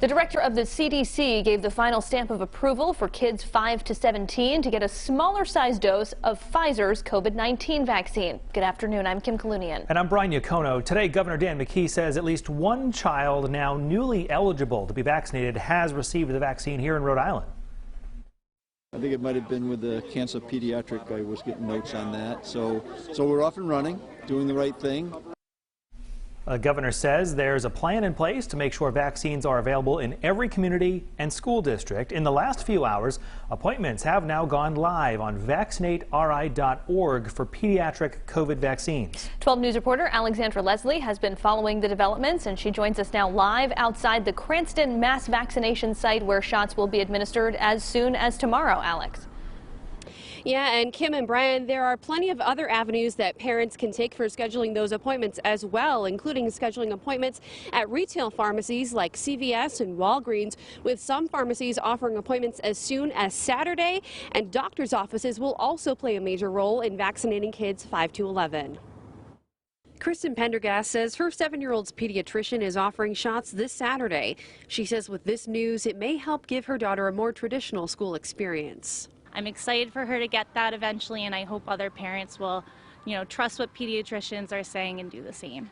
The director of the CDC gave the final stamp of approval for kids 5 to 17 to get a smaller size dose of Pfizer's COVID-19 vaccine. Good afternoon, I'm Kim Kalunian. And I'm Brian Yacono. Today, Governor Dan McKee says at least one child now newly eligible to be vaccinated has received the vaccine here in Rhode Island. I think it might have been with the cancer pediatric. I was getting notes on that. So we're off and running, doing the right thing. The governor says there's a plan in place to make sure vaccines are available in every community and school district. In the last few hours, appointments have now gone live on vaccinateri.org for pediatric COVID vaccines. 12 News reporter Alexandra Leslie has been following the developments, and she joins us now live outside the Cranston mass vaccination site where shots will be administered as soon as tomorrow. Alex. Yeah, and Kim and Brian, there are plenty of other avenues that parents can take for scheduling those appointments as well, including scheduling appointments at retail pharmacies like CVS and Walgreens, with some pharmacies offering appointments as soon as Saturday, and doctors' offices will also play a major role in vaccinating kids 5 to 11. Kristen Pendergast says her 7-year-old's pediatrician is offering shots this Saturday. She says with this news, it may help give her daughter a more traditional school experience. I'm excited for her to get that eventually, and I hope other parents will, trust what pediatricians are saying and do the same.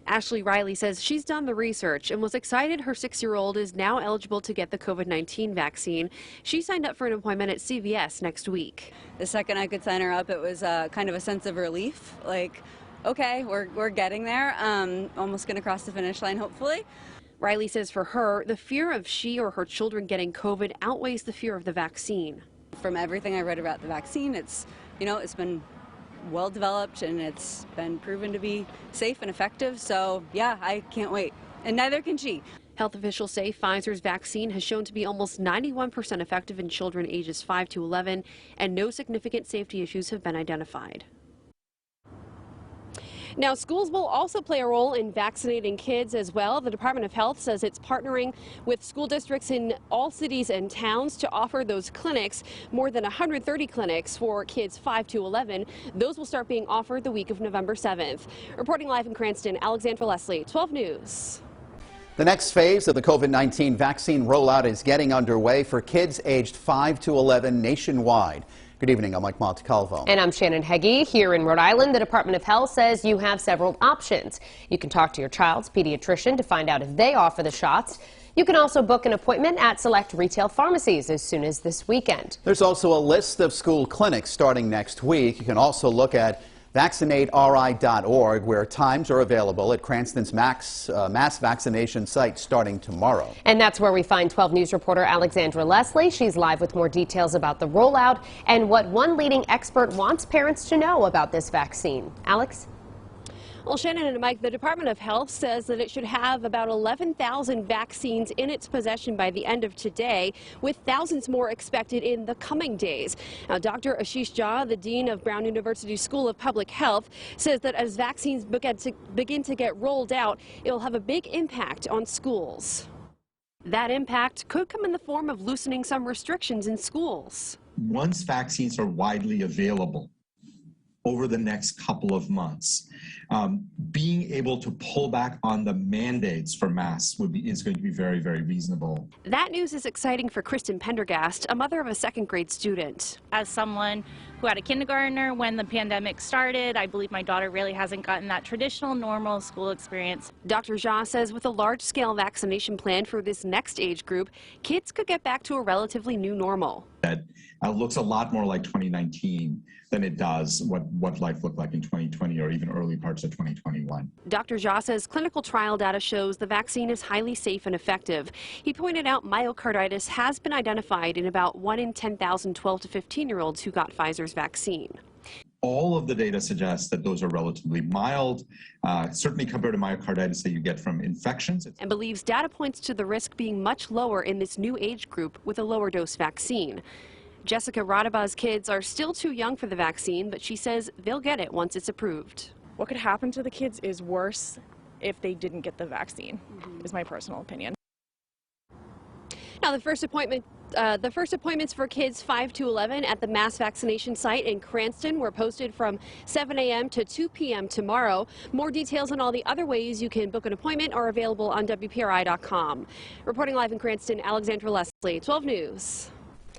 Ashley Riley says she's done the research and was excited her 6-year-old is now eligible to get the COVID-19 vaccine. She signed up for an appointment at CVS next week. The second I could sign her up, it was kind of a sense of relief, like, okay, we're getting there, almost going to cross the finish line, hopefully. Riley says for her, the fear of she or her children getting COVID outweighs the fear of the vaccine. From everything I read about the vaccine, it's been well developed and it's been proven to be safe and effective. So yeah, I can't wait. And neither can she. Health officials say Pfizer's vaccine has shown to be almost 91% effective in children ages 5 to 11, and no significant safety issues have been identified. Now, schools will also play a role in vaccinating kids as well. The Department of Health says it's partnering with school districts in all cities and towns to offer those clinics, more than 130 clinics for kids 5 to 11. Those will start being offered the week of November 7th. Reporting live in Cranston, Alexandra Leslie, 12 News. The next phase of the COVID-19 vaccine rollout is getting underway for kids aged 5 to 11 nationwide. Good evening, I'm Mike Montecalvo. And I'm Shannon Heggie. Here in Rhode Island, the Department of Health says you have several options. You can talk to your child's pediatrician to find out if they offer the shots. You can also book an appointment at select retail pharmacies as soon as this weekend. There's also a list of school clinics starting next week. You can also look at vaccinateri.org, where times are available at Cranston's mass vaccination site starting tomorrow. And that's where we find 12 News reporter Alexandra Leslie. She's live with more details about the rollout and what one leading expert wants parents to know about this vaccine. Alex? Well, Shannon and Mike, the Department of Health says that it should have about 11,000 vaccines in its possession by the end of today, with thousands more expected in the coming days. Now, Dr. Ashish Jha, the dean of Brown University School of Public Health, says that as vaccines begin to get rolled out, it will have a big impact on schools. That impact could come in the form of loosening some restrictions in schools. Once vaccines are widely available over the next couple of months, being able to pull back on the mandates for masks is going to be very, very reasonable. That news is exciting for Kristen Pendergast, a mother of a second-grade student. As someone who had a kindergartner when the pandemic started, I believe my daughter really hasn't gotten that traditional, normal school experience. Dr. Jha says with a large-scale vaccination plan for this next age group, kids could get back to a relatively new normal. That looks a lot more like 2019 than it does what life looked like in 2020 or even early parts of 2021. Dr. Jha says clinical trial data shows the vaccine is highly safe and effective. He pointed out myocarditis has been identified in about 1 in 10,000 12 to 15-year-olds who got Pfizer's vaccine. All of the data suggests that those are relatively mild, certainly compared to myocarditis that you get from infections. And believes data points to the risk being much lower in this new age group with a lower dose vaccine. Jessica Radabah's kids are still too young for the vaccine, but she says they'll get it once it's approved. What could happen to the kids is worse if they didn't get the vaccine, is my personal opinion. Now, the first appointment The first appointments for kids 5 to 11 at the mass vaccination site in Cranston were posted from 7 a.m. to 2 p.m. tomorrow. More details on all the other ways you can book an appointment are available on WPRI.com. Reporting live in Cranston, Alexandra Leslie, 12 News.